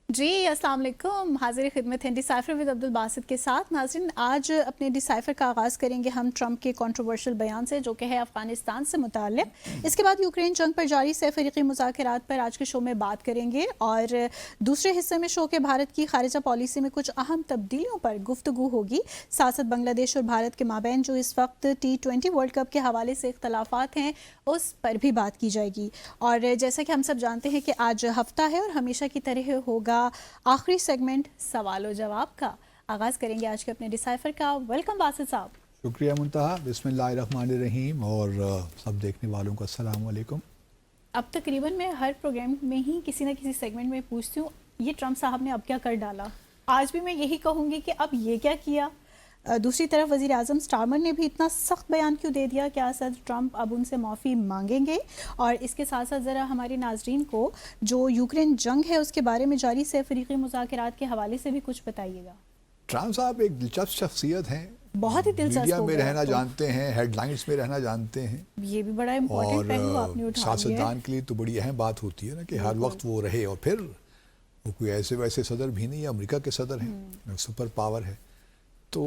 جی السلام علیکم، حاضر خدمت ہیں ڈیسائفر ود عبد الباسط کے ساتھ. ناظرین، آج اپنے ڈیسائفر کا آغاز کریں گے ہم ٹرمپ کے کنٹروورشل بیان سے جو کہ ہے افغانستان سے متعلق. اس کے بعد یوکرین جنگ پر جاری سہ فریقی مذاکرات پر آج کے شو میں بات کریں گے، اور دوسرے حصے میں شو کے بھارت کی خارجہ پالیسی میں کچھ اہم تبدیلیوں پر گفتگو ہوگی. ساتھ بنگلہ دیش اور بھارت کے مابین جو اس وقت T20 ورلڈ کپ کے حوالے سے اختلافات ہیں اس پر بھی بات کی جائے گی. اور جیسا کہ ہم سب جانتے ہیں کہ آج ہفتہ ہے اور ہمیشہ کی طرح ہوگا آخری سیگمنٹ سوال و جواب کا. آغاز کریں گے آج کے اپنے ڈیسائفر کا. ویلکم باسط صاحب. شکریہ منتہا. بسم اللہ الرحمن الرحیم، اور سب دیکھنے والوں کو السلام علیکم. اب تقریباً میں ہر پروگرام میں ہی کسی نہ کسی سیگمنٹ میں پوچھتی ہوں یہ ٹرمپ صاحب نے اب کیا کر ڈالا. آج بھی میں یہی کہوں گی کہ اب یہ کیا کیا. دوسری طرف وزیر اعظم سٹارمر نے بھی اتنا سخت بیان کیوں دے دیا کہ صدر ٹرمپ اب ان سے معافی مانگیں گے. اور اس کے ساتھ ساتھ ذرا ہمارے ناظرین کو جو یوکرین جنگ ہے اس کے بارے میں جاری سہ فریقی مذاکرات کے حوالے سے بھی کچھ بتائیے گا. ٹرمپ صاحب ایک دلچسپ شخصیت ہیں، بہت ہی دلچسپ میڈیا میں رہنا جانتے ہیں، ہیڈ لائنز میں رہنا جانتے ہیں. یہ بھی بڑا امپورٹنٹ پہلو آپ نے اور اٹھا لیا ہے. سیاستدان کے لیے تو بڑی اہم بات ہوتی ہے نا کہ ہر وقت وہ رہے، اور پھر وہ کوئی ایسے ویسے صدر بھی نہیں ہے، امریکہ کے صدر ہیں، سپر پاور ہے. تو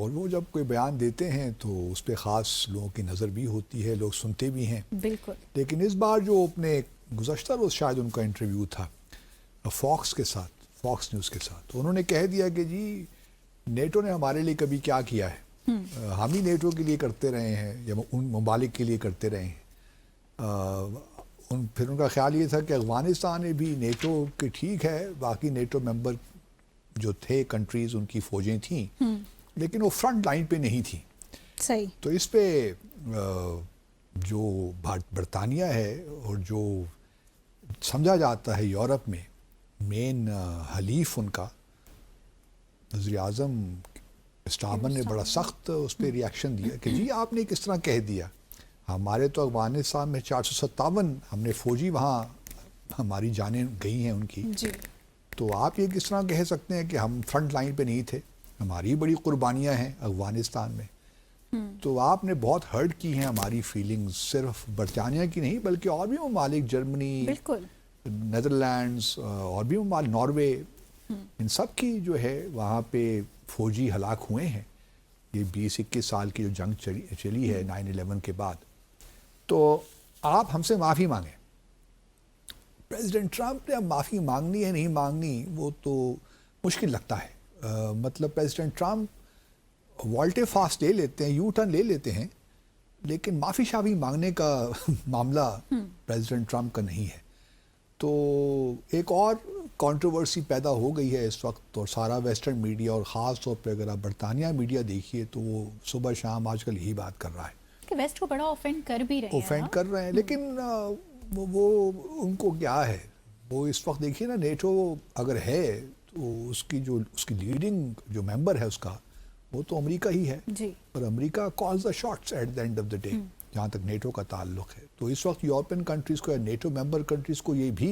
اور وہ جب کوئی بیان دیتے ہیں تو اس پہ خاص لوگوں کی نظر بھی ہوتی ہے، لوگ سنتے بھی ہیں. بالکل. لیکن اس بار جو اپنے گزشتہ روز شاید ان کا انٹرویو تھا فاکس کے ساتھ، فاکس نیوز کے ساتھ، تو انہوں نے کہہ دیا کہ جی نیٹو نے ہمارے لیے کبھی کیا کیا ہے، ہم ہی نیٹو کے لیے کرتے رہے ہیں یا ان ممالک کے لیے کرتے رہے ہیں. پھر ان کا خیال یہ تھا کہ افغانستان میں بھی نیٹو کے ٹھیک ہے، باقی نیٹو ممبر جو تھے کنٹریز ان کی فوجیں تھیں لیکن وہ فرنٹ لائن پہ نہیں تھیں. صحیح. تو اس پہ جو برطانیہ ہے اور جو سمجھا جاتا ہے یورپ میں مین حلیف ان کا، وزیر اعظم سٹارمر نے بڑا سخت اس پہ ریاکشن دیا کہ جی آپ نے کس طرح کہہ دیا، ہمارے تو افغانستان میں 457 ہم نے فوجی وہاں ہماری جانیں گئی ہیں ان کی، جی. تو آپ یہ کس طرح کہہ سکتے ہیں کہ ہم فرنٹ لائن پہ نہیں تھے، ہماری بڑی قربانیاں ہیں افغانستان میں. تو آپ نے بہت ہرٹ کی ہیں ہماری فیلنگز، صرف برطانیہ کی نہیں بلکہ اور بھی ممالک، جرمنی، بالکل، نیدرلینڈز اور بھی ممالک، ناروے، ان سب کی جو ہے وہاں پہ فوجی ہلاک ہوئے ہیں یہ 20-21 سال کی جو جنگ چلی ہے 9/11 کے بعد. تو آپ ہم سے معافی مانگیں. پریزیڈنٹ ٹرمپ نے اب معافی مانگنی ہے نہیں مانگنی وہ تو مشکل لگتا ہے. مطلب پریزیڈنٹ ٹرمپ والٹے فاسٹ لے لیتے ہیں، یو ٹرن لے لیتے ہیں، لیکن معافی شافی مانگنے کا معاملہ پریزیڈنٹ ٹرمپ کا نہیں ہے. تو ایک اور کنٹروورسی پیدا ہو گئی ہے اس وقت، اور سارا ویسٹرن میڈیا اور خاص طور پہ اگر آپ برطانیہ میڈیا دیکھیے تو وہ صبح شام آج کل یہی بات کر رہا ہے کہ ویسٹ کو بڑا اوفینڈ کر بھی رہے ہیں. اوفینڈ کر رہے ہیں، لیکن وہ ان کو کیا ہے، وہ اس وقت دیکھیے نا نیٹو اگر ہے تو اس کی لیڈنگ جو ممبر ہے اس کا وہ تو امریکہ ہی ہے. جی. اور America calls the shots at the end of the day جہاں تک نیٹو کا تعلق ہے. تو اس وقت یورپین کنٹریز کو یا نیٹو ممبر کنٹریز کو یہ بھی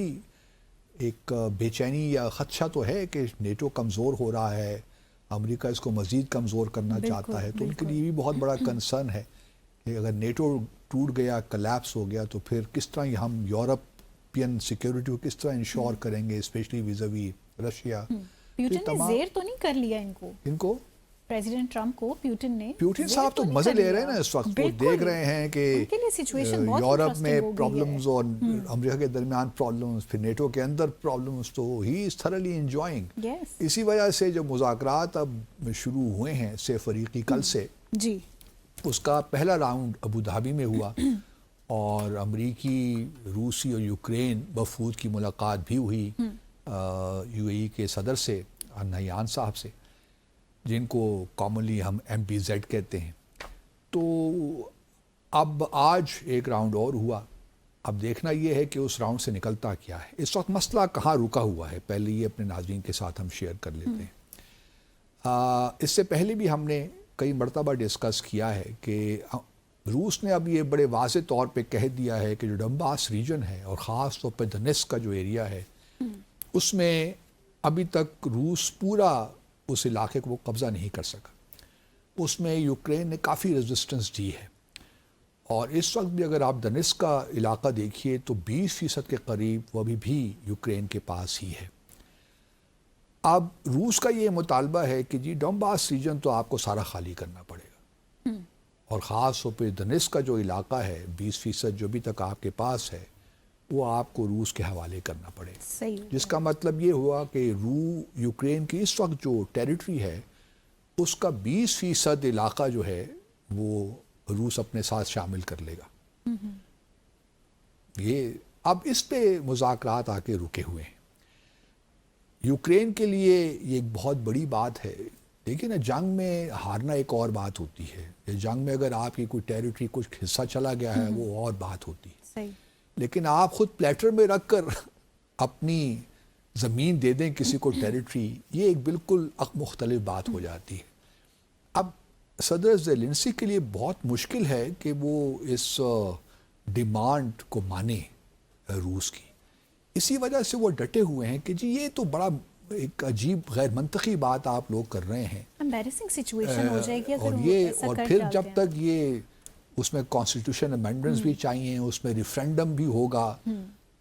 ایک بے چینی یا خدشہ تو ہے کہ نیٹو کمزور ہو رہا ہے، امریکہ اس کو مزید کمزور کرنا چاہتا ہے. تو ان کے لیے بھی بہت بڑا کنسرن ہے کہ اگر نیٹو ٹوٹ گیا، کلیپس ہو گیا، تو پھر کس طرح ہم یورپین سیکیورٹی کو کس طرح انشور کریں گے، اسپیشلی ویزاوی رشیا. پیوٹن نے زیر تو نہیں کر لیا ان کو پریزیڈنٹ ٹرمپ کو. پیوٹن صاحب تو مزے لے رہے ہیں نا اس وقت، وہ دیکھ رہے ہیں کہ یورپ میں پرابلمز اور امریکہ کے درمیان پرابلمز، پھر نیٹو کے اندر پرابلمز، تو ہی از تھرلی انجوائنگ. اسی وجہ سے جو مذاکرات اب شروع ہوئے ہیں سہ فریقی کل سے، جی، اس کا پہلا راؤنڈ ابو ظہبی میں ہوا اور امریکی، روسی اور یوکرین وفود کی ملاقات بھی ہوئی یو اے ای کے صدر سے، نہیان صاحب سے، جن کو کامنلی ہم MPZ کہتے ہیں. تو اب آج ایک راؤنڈ اور ہوا. اب دیکھنا یہ ہے کہ اس راؤنڈ سے نکلتا کیا ہے. اس وقت مسئلہ کہاں رکا ہوا ہے پہلے یہ اپنے ناظرین کے ساتھ ہم شیئر کر لیتے ہیں. اس سے پہلے بھی ہم نے کئی مرتبہ ڈسکس کیا ہے کہ روس نے اب یہ بڑے واضح طور پہ کہہ دیا ہے کہ جو ڈنباس ریجن ہے اور خاص طور پہ دنیسک کا جو ایریا ہے اس میں ابھی تک روس پورا اس علاقے کو قبضہ نہیں کر سکا. اس میں یوکرین نے کافی ریزسٹنس دی ہے، اور اس وقت بھی اگر آپ دنیسک کا علاقہ دیکھیے تو 20% کے قریب وہ ابھی بھی یوکرین کے پاس ہی ہے. اب روس کا یہ مطالبہ ہے کہ جی ڈونباس ریجن تو آپ کو سارا خالی کرنا پڑے گا، اور خاص طور پہ دنیس کا جو علاقہ ہے 20% جو بھی تک آپ کے پاس ہے وہ آپ کو روس کے حوالے کرنا پڑے گا، صحیح جس کا مطلب یہ ہوا کہ یوکرین کی اس وقت جو ٹیریٹری ہے اس کا 20% علاقہ جو ہے وہ روس اپنے ساتھ شامل کر لے گا۔ یہ اب اس پہ مذاکرات آ کے رکے ہوئے ہیں۔ یوکرین کے لیے یہ ایک بہت بڑی بات ہے۔ دیکھیں نا، جنگ میں ہارنا ایک اور بات ہوتی ہے، جنگ میں اگر آپ کی کوئی ٹیریٹری کچھ حصہ چلا گیا ہے وہ اور بات ہوتی ہے، صحیح، لیکن آپ خود پلیٹر میں رکھ کر اپنی زمین دے دیں کسی کو ٹیریٹری، یہ ایک بالکل مختلف بات ہو جاتی ہے۔ اب صدر زیلنسکی کے لیے بہت مشکل ہے کہ وہ اس ڈیمانڈ کو مانے روس کی، اسی وجہ سے وہ ڈٹے ہوئے ہیں کہ جی یہ تو بڑا ایک عجیب غیر منطقی بات آپ لوگ کر رہے ہیں، امبیرسنگ سچویشن ہو جائے گی اگر اور وہ یہ ایسا اور کر پھر ڈالتے جب ہیں۔ تک یہ اس میں کانسٹیٹیوشن امینڈمنٹس بھی چاہیے، اس میں ریفرینڈم بھی ہوگا،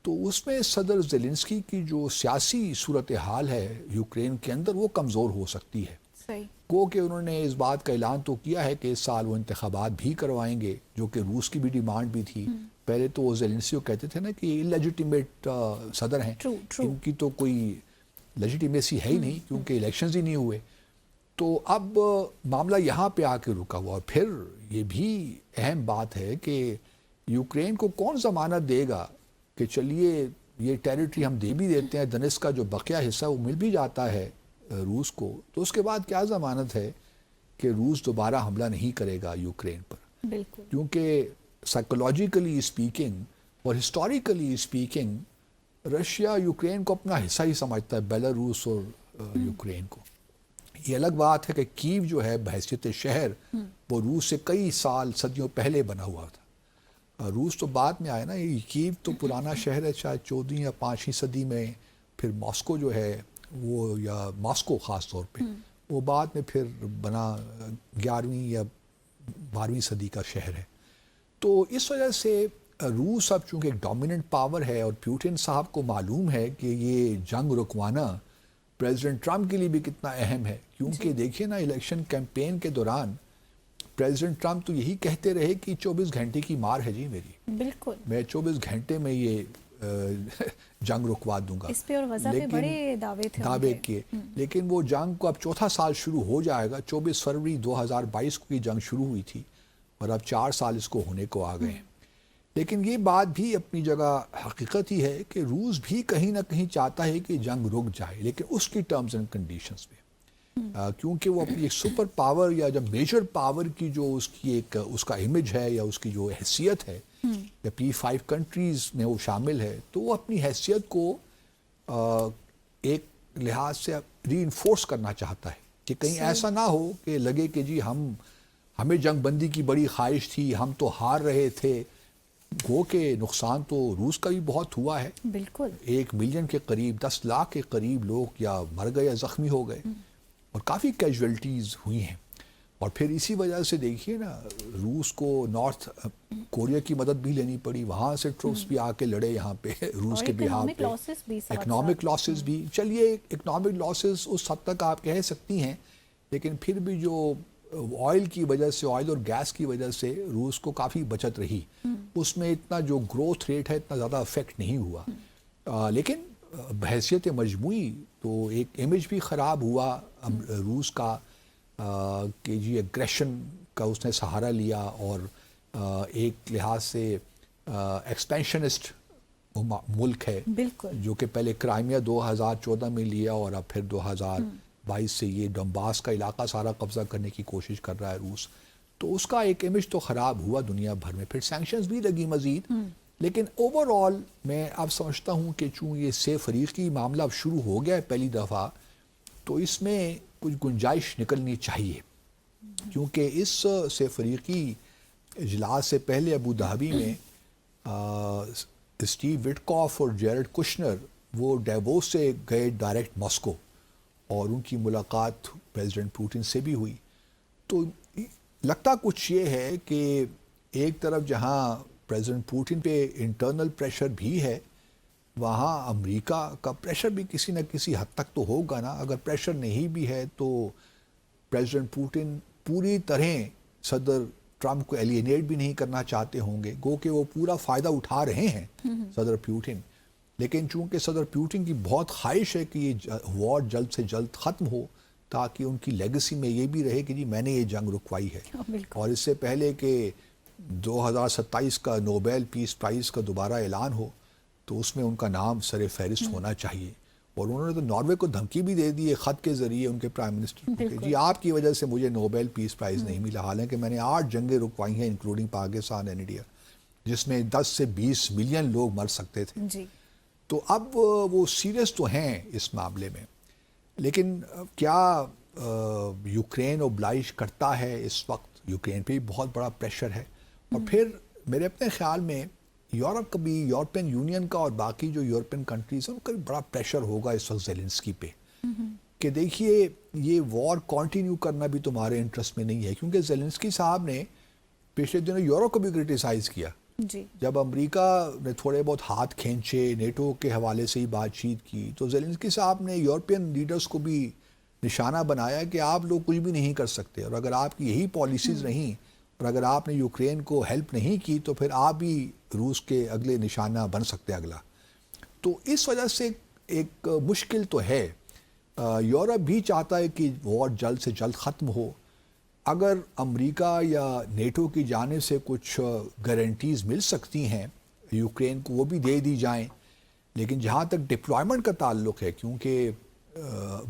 تو اس میں صدر زیلنسکی کی جو سیاسی صورتحال ہے یوکرین کے اندر وہ کمزور ہو سکتی ہے۔ صحیح، گو کہ انہوں نے اس بات کا اعلان تو کیا ہے کہ اس سال وہ انتخابات بھی کروائیں گے، جو کہ روس کی بھی ڈیمانڈ بھی تھی۔ پہلے تو وہ زیلنسکی کو کہتے تھے نا کہ لیجیٹیمیٹ صدر ہیں، ان کی تو کوئی لیجیٹیمیسی ہے ہی نہیں کیونکہ الیکشنز ہی نہیں ہوئے۔ تو اب معاملہ یہاں پہ آ کے رکا ہوا، اور پھر یہ بھی اہم بات ہے کہ یوکرین کو کون ضمانت دے گا کہ چلیے یہ ٹیریٹری ہم دے بھی دیتے ہیں، دنیس کا جو بقیہ حصہ وہ مل بھی جاتا ہے روس کو، تو اس کے بعد کیا ضمانت ہے کہ روس دوبارہ حملہ نہیں کرے گا یوکرین پر؟ بالکل، کیونکہ سائیکولوجیکلی اسپیکنگ اور ہسٹوریکلی اسپیکنگ رشیا یوکرین کو اپنا حصہ ہی سمجھتا ہے، بیلاروس اور یوکرین کو۔ یہ الگ بات ہے کہ کیو جو ہے بحیثیت شہر وہ روس سے کئی سال صدیوں پہلے بنا ہوا تھا، روس تو بعد میں آیا نا، یہ کیو تو پرانا شہر ہے، شاید 14 یا 5ویں صدی میں، پھر ماسکو جو ہے وہ، یا ماسکو خاص طور پہ وہ بعد میں پھر بنا 11ویں یا 12ویں صدی کا شہر ہے۔ تو اس وجہ سے روس اب چونکہ ایک ڈومیننٹ پاور ہے، اور پیوٹن صاحب کو معلوم ہے کہ یہ جنگ رکوانا پریزیڈنٹ ٹرمپ کے لیے بھی کتنا اہم ہے، کیونکہ دیکھیے نا الیکشن کیمپین کے دوران پریزیڈنٹ ٹرمپ تو یہی کہتے رہے کہ 24 گھنٹے کی مار ہے جی میری، بالکل، میں 24 گھنٹے میں یہ جنگ رکوا دوں گا، اس پہ اور وضع پہ بڑے دعوے کیے، لیکن وہ جنگ کو اب چوتھا سال شروع ہو جائے گا۔ 24 فروری 2022 کو یہ جنگ شروع ہوئی تھی، اور اب 4 سال اس کو ہونے کو آ گئے ہیں۔ لیکن یہ بات بھی اپنی جگہ حقیقت ہی ہے کہ روس بھی کہیں نہ کہیں چاہتا ہے کہ جنگ رک جائے، لیکن اس کی ٹرمز اینڈ کنڈیشنز پہ، کیونکہ وہ اپنی ایک سپر پاور یا جب میجر پاور کی جو اس کی ایک اس کا امیج ہے یا اس کی جو حیثیت ہے، یا P5 کنٹریز میں وہ شامل ہے، تو وہ اپنی حیثیت کو ایک لحاظ سے ری انفورس کرنا چاہتا ہے کہ کہیں ایسا نہ ہو کہ لگے کہ جی ہمیں جنگ بندی کی بڑی خواہش تھی، ہم تو ہار رہے تھے۔ گو کہ نقصان تو روس کا بھی بہت ہوا ہے، بالکل، 1 ملین کے قریب، 10 لاکھ کے قریب لوگ یا مر گئے یا زخمی ہو گئے، اور کافی کیجویلٹیز ہوئی ہیں۔ اور پھر اسی وجہ سے دیکھیے نا، روس کو نارتھ کوریا کی مدد بھی لینی پڑی، وہاں سے ٹروپس بھی آ کے لڑے یہاں پہ روس کے بہاف پہ، اکنامک لاسز بھی، چلیے اکنامک لاسز اس حد تک آپ کہہ سکتی ہیں، لیکن پھر بھی جو آئل کی وجہ سے، آئل اور گیس کی وجہ سے روس کو کافی بچت رہی، اس میں اتنا جو گروتھ ریٹ ہے اتنا زیادہ افیکٹ نہیں ہوا، لیکن بحیثیت مجموعی تو ایک امیج بھی خراب ہوا روس کا، کہ جی ایگریشن کا اس نے سہارا لیا، اور ایک لحاظ سے ایکسپینشنسٹ ملک ہے، بالکل، جو کہ پہلے کرائمیا 2014 میں لیا، اور اب پھر 2022 سے یہ ڈونباس کا علاقہ سارا قبضہ کرنے کی کوشش کر رہا ہے روس، تو اس کا ایک امیج تو خراب ہوا دنیا بھر میں، پھر سینکشنز بھی لگی مزید، لیکن اوور آل میں اب سمجھتا ہوں کہ چوں یہ 6 فریقی معاملہ اب شروع ہو گیا ہے پہلی دفعہ، تو اس میں کچھ گنجائش نکلنی چاہیے، کیونکہ اس 6 فریقی اجلاس سے پہلے ابو ظہبی میں اسٹیو وٹکاف اور جیرڈ کشنر وہ ڈیووس سے گئے ڈائریکٹ ماسکو، اور ان کی ملاقات پریزیڈنٹ پوٹن سے بھی ہوئی، تو لگتا کچھ یہ ہے کہ ایک طرف جہاں پریزیڈنٹ پوٹن پہ انٹرنل پریشر بھی ہے، وہاں امریکہ کا پریشر بھی کسی نہ کسی حد تک تو ہوگا نا. اگر پریشر نہیں بھی ہے تو پریزیڈنٹ پوٹن پوری طرح صدر ٹرمپ کو ایلینیٹ بھی نہیں کرنا چاہتے ہوں گے, گو کہ وہ پورا فائدہ اٹھا رہے ہیں صدر پیوٹن. لیکن چونکہ صدر پیوٹن کی بہت خواہش ہے کہ یہ وار جلد سے جلد ختم ہو, تاکہ ان کی لیگسی میں یہ بھی رہے کہ جی میں نے یہ جنگ رکوائی ہے. اور اس سے پہلے کہ 2027 کا نوبیل پیس پرائز کا دوبارہ اعلان ہو تو اس میں ان کا نام سر فہرست ہونا چاہیے. اور انہوں نے تو ناروے کو دھمکی بھی دے دی ہے خط کے ذریعے ان کے پرائم منسٹر کو کہ جی آپ کی وجہ سے مجھے نوبیل پیس پرائز نہیں ملا, حالانکہ میں نے 8 جنگیں رکوائی ہیں انکلوڈنگ پاکستان اینڈ انڈیا, جس میں 10 سے 20 ملین لوگ مر سکتے تھے. جی. تو اب وہ سیریس تو ہیں اس معاملے میں, لیکن کیا یوکرین اوبلائج کرتا ہے اس وقت؟ یوکرین پہ بھی بہت بڑا پریشر ہے. اور پھر میرے اپنے خیال میں یورپ کا بھی, یورپین یونین کا اور باقی جو یورپین کنٹریز ہیں ان کا بھی بڑا پریشر ہوگا اس وقت زیلنسکی پہ کہ دیکھیے یہ وار کنٹینیو کرنا بھی تمہارے انٹرسٹ میں نہیں ہے, کیونکہ زیلنسکی صاحب نے پچھلے دنوں یورپ کو بھی کرٹیسائز کیا. جی. جب امریکہ نے تھوڑے بہت ہاتھ کھینچے, نیٹو کے حوالے سے ہی بات چیت کی, تو زیلنسکی صاحب نے یورپین لیڈرز کو بھی نشانہ بنایا کہ آپ لوگ کچھ بھی نہیں کر سکتے, اور اگر آپ کی یہی پالیسیز رہیں اور اگر آپ نے یوکرین کو ہیلپ نہیں کی تو پھر آپ بھی روس کے اگلے نشانہ بن سکتے اگلا. تو اس وجہ سے ایک مشکل تو ہے. یورپ بھی چاہتا ہے کہ وار جلد سے جلد ختم ہو. اگر امریکہ یا نیٹو کی جانب سے کچھ گارنٹیز مل سکتی ہیں یوکرین کو وہ بھی دے دی جائیں. لیکن جہاں تک ڈپلائمنٹ کا تعلق ہے, کیونکہ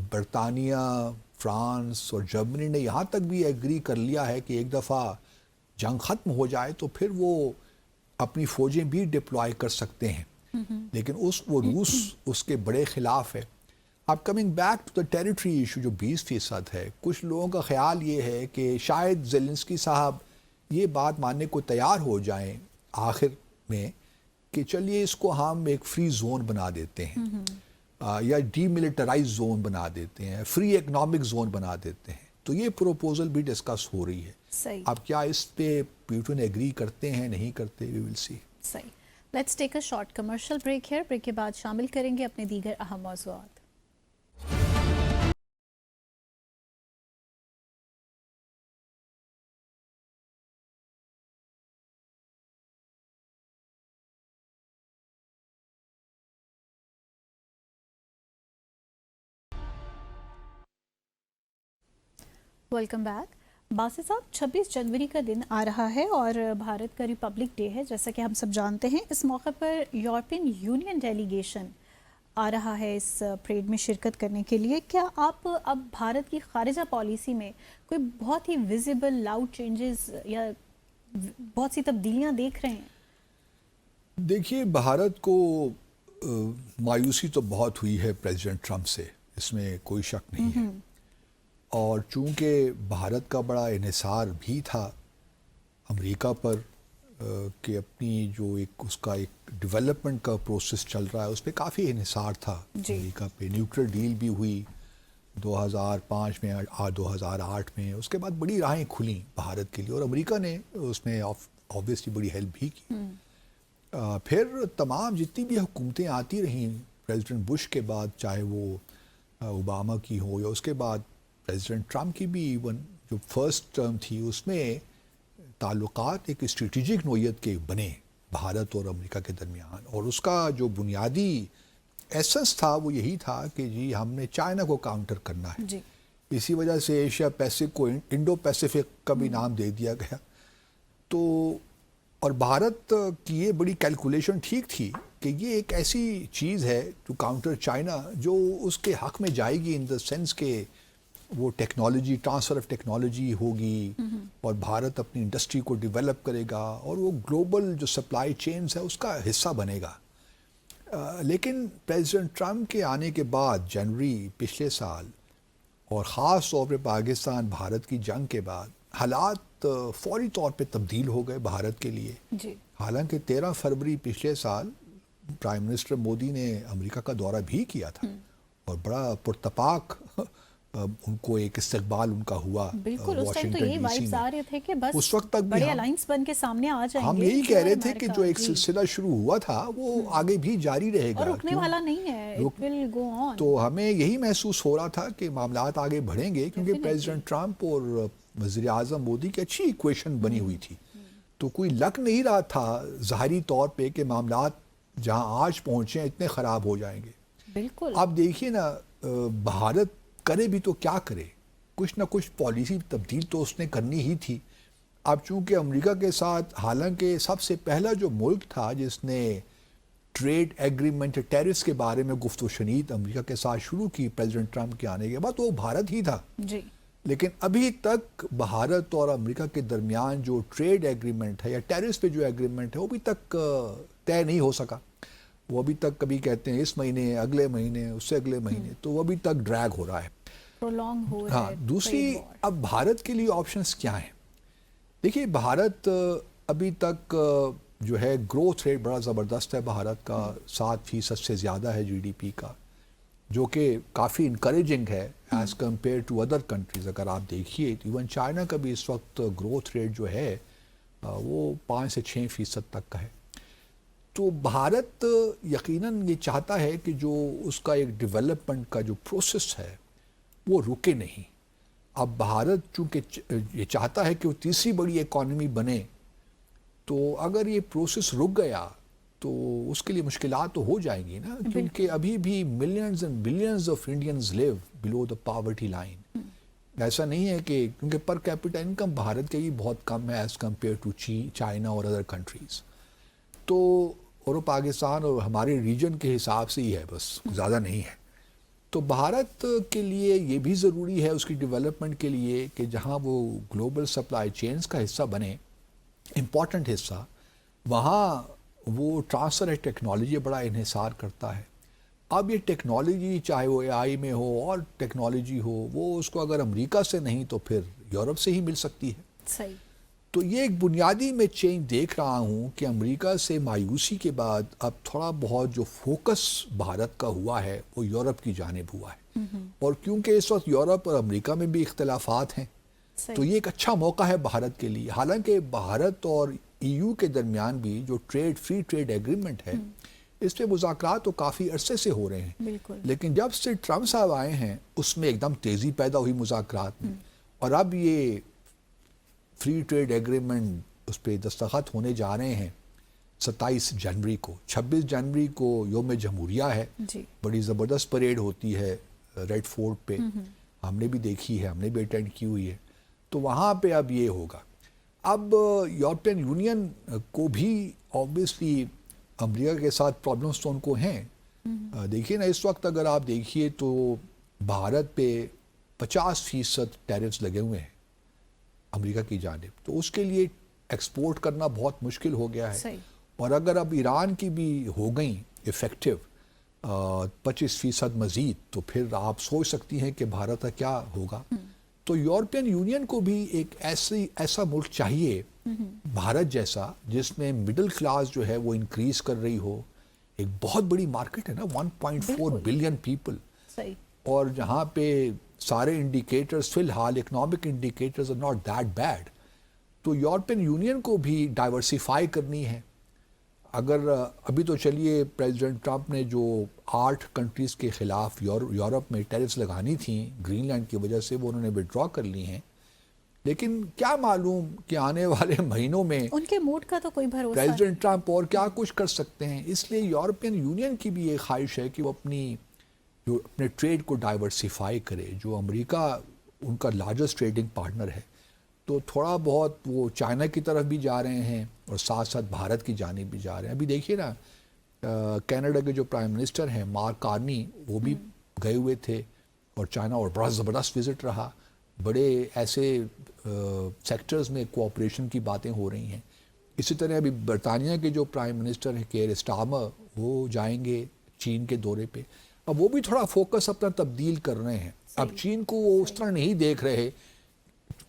برطانیہ, فرانس اور جرمنی نے یہاں تک بھی ایگری کر لیا ہے کہ ایک دفعہ جنگ ختم ہو جائے تو پھر وہ اپنی فوجیں بھی ڈپلوائے کر سکتے ہیں, لیکن وہ روس اس کے بڑے خلاف ہے. اب coming back to the territory issue جو 20% ہے, کچھ لوگوں کا خیال یہ ہے کہ شاید زیلنسکی صاحب یہ بات ماننے کو تیار ہو جائیں آخر میں کہ چلیے اس کو ہم ایک فری زون بنا دیتے ہیں یا ڈی ملٹرائز زون بنا دیتے ہیں, فری اکنامک زون بنا دیتے ہیں. تو یہ پروپوزل بھی ڈسکس ہو رہی ہے. صحیح. اب کیا اس پہ پیوٹن ایگری کرتے ہیں نہیں کرتے, وی ول سی. صحیح. Let's take a short commercial break here. Break کے بعد شامل کریں گے اپنے دیگر اہم موضوعات. Welcome back. باسط صاحب, 26 جنوری کا دن آ رہا ہے اور بھارت کا ریپبلک ڈے ہے جیسا کہ ہم سب جانتے ہیں. اس موقع پر یورپین یونین ڈیلیگیشن آ رہا ہے اس پریڈ میں شرکت کرنے کے لیے. کیا آپ اب بھارت کی خارجہ پالیسی میں کوئی بہت ہی ویزیبل لاؤڈ چینجز یا بہت سی تبدیلیاں دیکھ رہے ہیں؟ دیکھیے, بھارت کو مایوسی تو بہت ہوئی ہے پریزیڈنٹ ٹرمپ سے, اس میں کوئی شک نہیں ہے. اور چونکہ بھارت کا بڑا انحصار بھی تھا امریکہ پر کہ اپنی جو ایک اس کا ایک ڈیولپمنٹ کا پروسیس چل رہا ہے اس پہ کافی انحصار تھا امریکہ پہ. نیوکلیر ڈیل بھی ہوئی 2005 میں, 2008 میں. اس کے بعد بڑی راہیں کھلیں بھارت کے لیے اور امریکہ نے اس میں آبویسلی بڑی ہیلپ بھی کی. پھر تمام جتنی بھی حکومتیں آتی رہیں پریزیڈنٹ بش کے بعد, چاہے وہ اوباما کی ہو یا اس کے بعد پریزیڈنٹ ٹرمپ کی بھی, ایون جو فرسٹ ٹرم تھی اس میں تعلقات ایک اسٹریٹجک نوعیت کے بنے بھارت اور امریکہ کے درمیان. اور اس کا جو بنیادی ایسنس تھا وہ یہی تھا کہ جی ہم نے چائنا کو کاؤنٹر کرنا ہے. جی. اسی وجہ سے ایشیا پیسفک کو انڈو پیسفک کا بھی نام دے دیا گیا. تو اور بھارت کی یہ بڑی کیلکولیشن ٹھیک تھی کہ یہ ایک ایسی چیز ہے ٹو کاؤنٹر چائنا جو اس کے حق میں جائے گی ان دا سینس کہ وہ ٹیکنالوجی, ٹرانسفر آف ٹیکنالوجی ہوگی اور بھارت اپنی انڈسٹری کو ڈیولپ کرے گا اور وہ گلوبل جو سپلائی چینز ہے اس کا حصہ بنے گا. لیکن پریزیڈنٹ ٹرمپ کے آنے کے بعد جنوری پچھلے سال اور خاص طور پہ پاکستان بھارت کی جنگ کے بعد حالات فوری طور پہ تبدیل ہو گئے بھارت کے لیے. جی. حالانکہ 13 فروری پچھلے سال پرائم منسٹر مودی نے امریکہ کا دورہ بھی کیا تھا اور بڑا پرتپاک ان کو ایک استقبال ان کا ہوا بالکل اس ٹائم تو یہی وائبز آ رہے تھے کہ بس اس وقت تک بھی بڑے الائنس بن کے سامنے آ جائیں گے. ہم یہی کہہ رہے تھے کہ جو ایک سلسلہ شروع ہوا تھا وہ آگے بھی جاری رہے گا اور رکنے والا نہیں ہے, it will go on. تو ہمیں یہی محسوس ہو رہا تھا کہ معاملات آگے بڑھیں گے کیونکہ پریزیڈنٹ ٹرمپ اور وزیر اعظم مودی کی اچھی ایکویشن بنی ہوئی تھی. تو کوئی لگ نہیں رہا تھا ظاہری طور پہ کہ معاملات جہاں آج پہنچے ہیں اتنے خراب ہو جائیں گے. بالکل اب دیکھیے نا, بھارت کرے بھی تو کیا کرے, کچھ نہ کچھ پالیسی تبدیل تو اس نے کرنی ہی تھی. اب چونکہ امریکہ کے ساتھ, حالانکہ سب سے پہلا جو ملک تھا جس نے ٹریڈ ایگریمنٹ ٹیرس کے بارے میں گفت و شنید امریکہ کے ساتھ شروع کی پریزیڈنٹ ٹرمپ کے آنے کے بعد, وہ بھارت ہی تھا. جی لیکن ابھی تک بھارت اور امریکہ کے درمیان جو ٹریڈ ایگریمنٹ ہے یا ٹیرس پہ جو ایگریمنٹ ہے وہ ابھی تک طے نہیں ہو سکا. وہ ابھی تک کبھی کہتے ہیں اس مہینے, اگلے مہینے, اس سے اگلے مہینے, تو وہ ابھی تک ڈریگ ہو رہا ہے. ہاں, دوسری اب بھارت کے لیے آپشنز کیا ہیں؟ دیکھیے بھارت ابھی تک جو ہے گروتھ ریٹ بڑا زبردست ہے بھارت کا, 7% سے زیادہ ہے جی ڈی پی کا, جو کہ کافی انکریجنگ ہے as compared to other countries. اگر آپ دیکھیے ایون چائنا کا بھی اس وقت گروتھ ریٹ جو ہے وہ 5 سے 6% تک کا ہے. تو بھارت یقیناً یہ چاہتا ہے کہ جو اس کا ایک ڈیولپمنٹ کا جو پروسیس ہے وہ رکے نہیں. اب بھارت چونکہ یہ چاہتا ہے کہ وہ تیسری بڑی اکانومی بنے, تو اگر یہ پروسیس رک گیا تو اس کے لیے مشکلات تو ہو جائیں گی نا, کیونکہ ابھی بھی millions and billions of Indians live below the poverty line. ایسا نہیں ہے کہ کیونکہ پر کیپٹا انکم بھارت کے ہی بہت کم ہے ایز کمپیئر ٹو چائنا اور ادر کنٹریز. تو اور پاکستان اور ہمارے ریجن کے حساب سے ہی ہے, بس زیادہ نہیں ہے. تو بھارت کے لیے یہ بھی ضروری ہے اس کی ڈیولپمنٹ کے لیے کہ جہاں وہ گلوبل سپلائی چینز کا حصہ بنے, امپورٹنٹ حصہ, وہاں وہ ٹرانسفر ہے ٹیکنالوجی بڑا انحصار کرتا ہے. اب یہ ٹیکنالوجی چاہے وہ اے آئی میں ہو اور ٹیکنالوجی ہو, وہ اس کو اگر امریکہ سے نہیں تو پھر یورپ سے ہی مل سکتی ہے. صحیح. تو یہ ایک بنیادی میں چینج دیکھ رہا ہوں کہ امریکہ سے مایوسی کے بعد اب تھوڑا بہت جو فوکس بھارت کا ہوا ہے وہ یورپ کی جانب ہوا ہے. اور کیونکہ اس وقت یورپ اور امریکہ میں بھی اختلافات ہیں, تو یہ ایک اچھا موقع ہے بھارت کے لیے. حالانکہ بھارت اور ای یو کے درمیان بھی جو فری ٹریڈ ایگریمنٹ ہے اس پہ مذاکرات تو کافی عرصے سے ہو رہے ہیں, لیکن جب سے ٹرمپ صاحب آئے ہیں اس میں ایک دم تیزی پیدا ہوئی مذاکرات میں. اور اب یہ فری ٹریڈ ایگریمنٹ اس پہ دستخط ہونے جا رہے ہیں 27 جنوری کو. 26 جنوری کو یوم جمہوریہ ہے, بڑی زبردست پریڈ ہوتی ہے ریڈ فورٹ پہ, ہم نے بھی دیکھی ہے, ہم نے بھی اٹینڈ کی ہوئی ہے. تو وہاں پہ اب یہ ہوگا. اب یورپین یونین کو بھی آبویسلی امریکہ کے ساتھ پرابلمس تو ان کو ہیں. دیکھیے نا اس وقت اگر آپ دیکھیے تو بھارت پہ 50% ٹیرفز لگے ہوئے ہیں امریکہ کی جانب, تو اس کے لیے ایکسپورٹ کرنا بہت مشکل ہو گیا ہے. اور اگر اب ایران کی بھی ہو گئیں افیکٹو 25% مزید, تو پھر آپ سوچ سکتی ہیں کہ بھارت کا کیا ہوگا. تو یورپین یونین کو بھی ایک ایسا ملک چاہیے بھارت جیسا جس میں مڈل کلاس جو ہے وہ انکریز کر رہی ہو. ایک بہت بڑی مارکیٹ ہے نا, 1.4 بلین پیپل, اور جہاں پہ سارے انڈیکیٹرز فی الحال economic indicators are not that bad. تو یورپین یونین کو بھی ڈائیورسیفائی کرنی ہے. اگر ابھی تو چلیے پریزیڈنٹ ٹرمپ نے جو 8 کنٹریز کے خلاف یورپ میں ٹیرفز لگانی تھیں گرین لینڈ کی وجہ سے, وہ انہوں نے وڈرا کر لی ہیں, لیکن کیا معلوم کہ آنے والے مہینوں میں ان کے موڈ کا تو کوئی بھروسہ نہیں. پریزیڈنٹ ٹرمپ اور کیا کچھ کر سکتے ہیں. اس لیے یورپین یونین کی بھی یہ خواہش ہے کہ وہ اپنے ٹریڈ کو ڈائیورسیفائی کرے. جو امریکہ ان کا لارجسٹ ٹریڈنگ پارٹنر ہے, تو تھوڑا بہت وہ چائنا کی طرف بھی جا رہے ہیں اور ساتھ ساتھ بھارت کی جانب بھی جا رہے ہیں. ابھی دیکھیے نا کینیڈا کے جو پرائم منسٹر ہیں مارک کارنی, وہ بھی گئے ہوئے تھے اور چائنا, اور بڑا زبردست وزٹ رہا. بڑے ایسے سیکٹرز میں کوآپریشن کی باتیں ہو رہی ہیں. اسی طرح ابھی برطانیہ کے جو پرائم منسٹر ہیں کیئر اسٹارمر, وہ جائیں گے چین کے دورے پہ. اب وہ بھی تھوڑا فوکس اپنا تبدیل کر رہے ہیں. اب چین کو وہ اس طرح نہیں دیکھ رہے,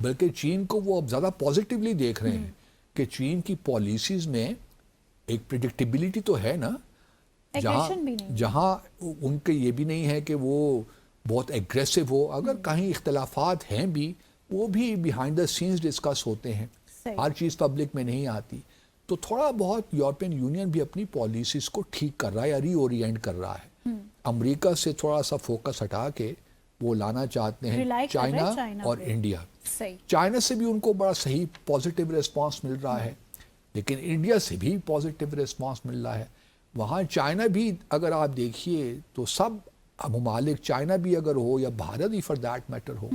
بلکہ چین کو وہ اب زیادہ پازیٹیولی دیکھ رہے ہیں کہ چین کی پالیسیز میں ایک پریڈکٹیبلٹی تو ہے نا, جہاں ان کے یہ بھی نہیں ہے کہ وہ بہت ایگریسو ہو. اگر کہیں اختلافات ہیں بھی وہ بھی بیہائنڈ دا سینز ڈسکس ہوتے ہیں, ہر چیز پبلک میں نہیں آتی. تو تھوڑا بہت یورپین یونین بھی اپنی پالیسیز کو ٹھیک کر رہا ہے یا ری اورینٹ کر رہا ہے. امریکہ سے تھوڑا سا فوکس ہٹا کے وہ لانا چاہتے ہیں چائنا اور انڈیا. چائنا سے بھی ان کو بڑا صحیح پازیٹیو ریسپانس مل رہا ہے, لیکن انڈیا سے بھی پازیٹیو ریسپانس مل رہا ہے. وہاں چائنا بھی اگر آپ دیکھیے تو سب ممالک, چائنا بھی اگر ہو یا بھارت بھی فار دیٹ میٹر ہو,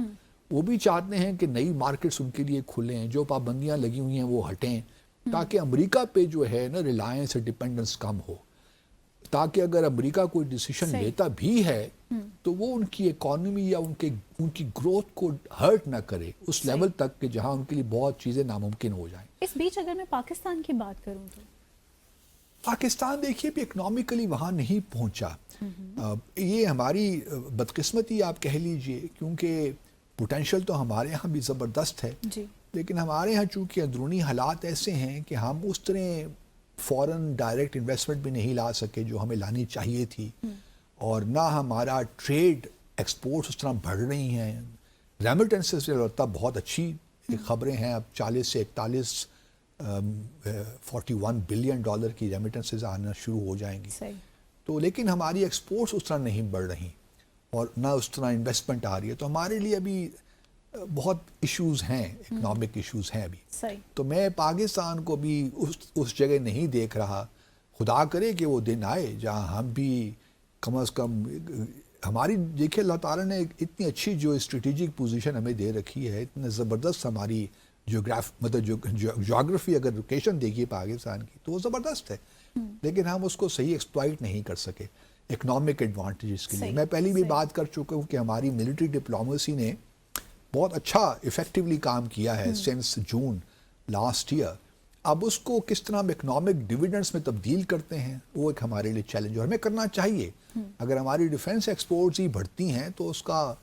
وہ بھی چاہتے ہیں کہ نئی مارکیٹس ان کے لیے کھلیں, جو پابندیاں لگی ہوئی ہیں وہ ہٹیں, تاکہ امریکہ پہ جو ہے نا ریلائنس اور ڈپینڈنس کم ہو, تاکہ اگر امریکہ کوئی ڈیسیشن لیتا بھی ہے تو وہ ان کی اکانومی یا ان کی گروتھ کو ہرٹ نہ کرے اس لیول تک کہ جہاں ان کے لیے بہت چیزیں ناممکن ہو جائیں. اس بیچ اگر میں پاکستان کی بات کروں تو پاکستان دیکھیے بھی اکنامیکلی وہاں نہیں پہنچا. یہ ہماری بدقسمتی آپ کہہ لیجئے, کیونکہ پوٹینشل تو ہمارے ہاں بھی زبردست ہے, لیکن ہمارے ہاں چونکہ اندرونی حالات ایسے ہیں کہ ہم اس طرح فورن ڈائریکٹ انویسٹمنٹ بھی نہیں لا سکے جو ہمیں لانی چاہیے تھی, اور نہ ہمارا ٹریڈ ایکسپورٹس اس طرح بڑھ رہی ہیں. ریمیٹنسز سے البتہ بہت اچھی خبریں ہیں, اب 40 سے 41 بلین ڈالر کی ریمیٹنسز آنا شروع ہو جائیں گی. تو لیکن ہماری ایکسپورٹس اس طرح نہیں بڑھ رہی اور نہ اس طرح انویسٹمنٹ آ رہی ہے, تو ہمارے لیے ابھی بہت ایشوز ہیں, اکنامک ایشوز ہیں ابھی. تو میں پاکستان کو بھی اس جگہ نہیں دیکھ رہا. خدا کرے کہ وہ دن آئے جہاں ہم بھی کم از کم ہماری, دیکھیں اللہ تعالیٰ نے اتنی اچھی جو اسٹریٹجک پوزیشن ہمیں دے رکھی ہے, اتنا زبردست ہماری جغرافی اگر لوکیشن دیکھیے پاکستان کی تو وہ زبردست ہے, لیکن ہم اس کو صحیح ایکسپلائٹ نہیں کر سکے اکنامک ایڈوانٹیجز کے لیے. میں پہلی بھی بات کر چکا ہوں کہ ہماری ملٹری ڈپلومیسی نے بہت اچھا افیکٹولی کام کیا ہے سنس جون لاسٹ ایئر. اب اس کو کس طرح ہم اکنامک ڈویڈنڈس میں تبدیل کرتے ہیں وہ ایک ہمارے لیے چیلنج ہے, اور ہمیں کرنا چاہیے. اگر ہماری ڈیفنس ایکسپورٹس ہی بڑھتی ہیں تو اس کا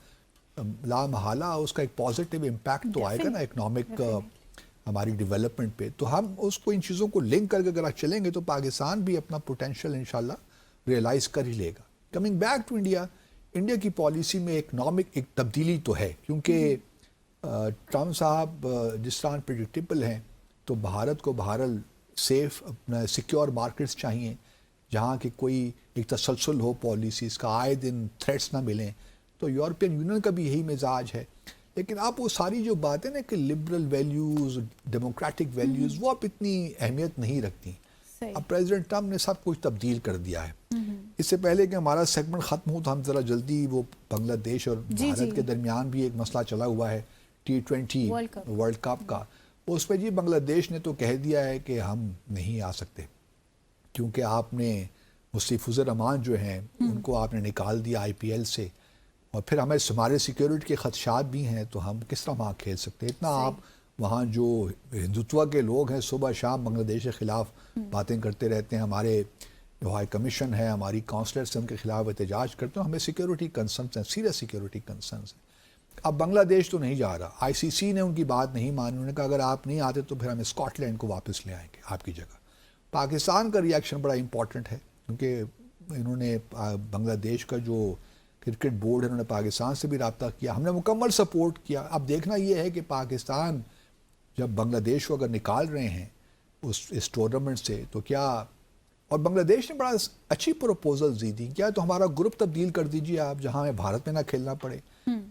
لا محالہ اس کا ایک پازیٹیو امپیکٹ تو آئے گا نا اکنامک ہماری ڈیولپمنٹ پہ. تو ہم اس کو ان چیزوں کو لنک کر کے اگر چلیں گے تو پاکستان بھی اپنا پوٹینشیل انشاءاللہ ریئلائز کر ہی لے گا. Coming back to India, India کی پالیسی میں اکنامک ایک تبدیلی تو ہے, کیونکہ ٹرمپ صاحب جس طرح پریڈکٹیبل ہیں تو بھارت کو بہرحال سیف اپنا سیکیور مارکیٹس چاہیے جہاں کہ کوئی ایک تسلسل ہو پالیسیز کا, آئے دن تھریٹس نہ ملیں. تو یورپین یونین کا بھی یہی مزاج ہے. لیکن آپ وہ ساری جو باتیں نا کہ لبرل ویلیوز, ڈیموکریٹک ویلیوز, وہ اب اتنی اہمیت نہیں رکھتی. اب پریزیڈنٹ ٹرمپ نے سب کچھ تبدیل کر دیا ہے. اس سے پہلے کہ ہمارا سیگمنٹ ختم ہو تو ہم ذرا جلدی, وہ بنگلہ دیش اور بھارت کے درمیان بھی ایک مسئلہ چلا ہوا ہے T20 ورلڈ کپ کا. اس پہ جی بنگلہ دیش نے تو کہہ دیا ہے کہ ہم نہیں آ سکتے, کیونکہ آپ نے مستفیض الرحمان جو ہیں ان کو آپ نے نکال دیا IPL سے, اور پھر ہمارے سیکیورٹی کے خدشات بھی ہیں, تو ہم کس طرح وہاں کھیل سکتے ہیں. اتنا آپ وہاں جو ہندوتوا کے لوگ ہیں صبح شام بنگلہ دیش کے خلاف باتیں کرتے رہتے ہیں, ہمارے جو ہائی کمیشن ہے, ہماری کونسلرس ان کے خلاف احتجاج کرتے ہیں. ہمیں سیکیورٹی کنسرنس ہیں, سیریس سیکیورٹی کنسرنس ہیں. اب بنگلہ دیش تو نہیں جا رہا, ICC نے ان کی بات نہیں مانی. انہوں نے کہا اگر آپ نہیں آتے تو پھر ہم اسکاٹ لینڈ کو واپس لے آئیں گے آپ کی جگہ. پاکستان کا ریئیکشن بڑا امپورٹنٹ ہے, کیونکہ انہوں نے بنگلہ دیش کا جو کرکٹ بورڈ ہے انہوں نے پاکستان سے بھی رابطہ کیا, ہم نے مکمل سپورٹ کیا. اب دیکھنا یہ ہے کہ پاکستان جب بنگلہ دیش کو اگر نکال رہے ہیں اس ٹورنامنٹ سے تو کیا, اور بنگلہ دیش نے بڑا اچھی پروپوزل دی تھی, کیا تو ہمارا گروپ تبدیل کر دیجیے آپ جہاں ہمیں بھارت میں نہ کھیلنا پڑے,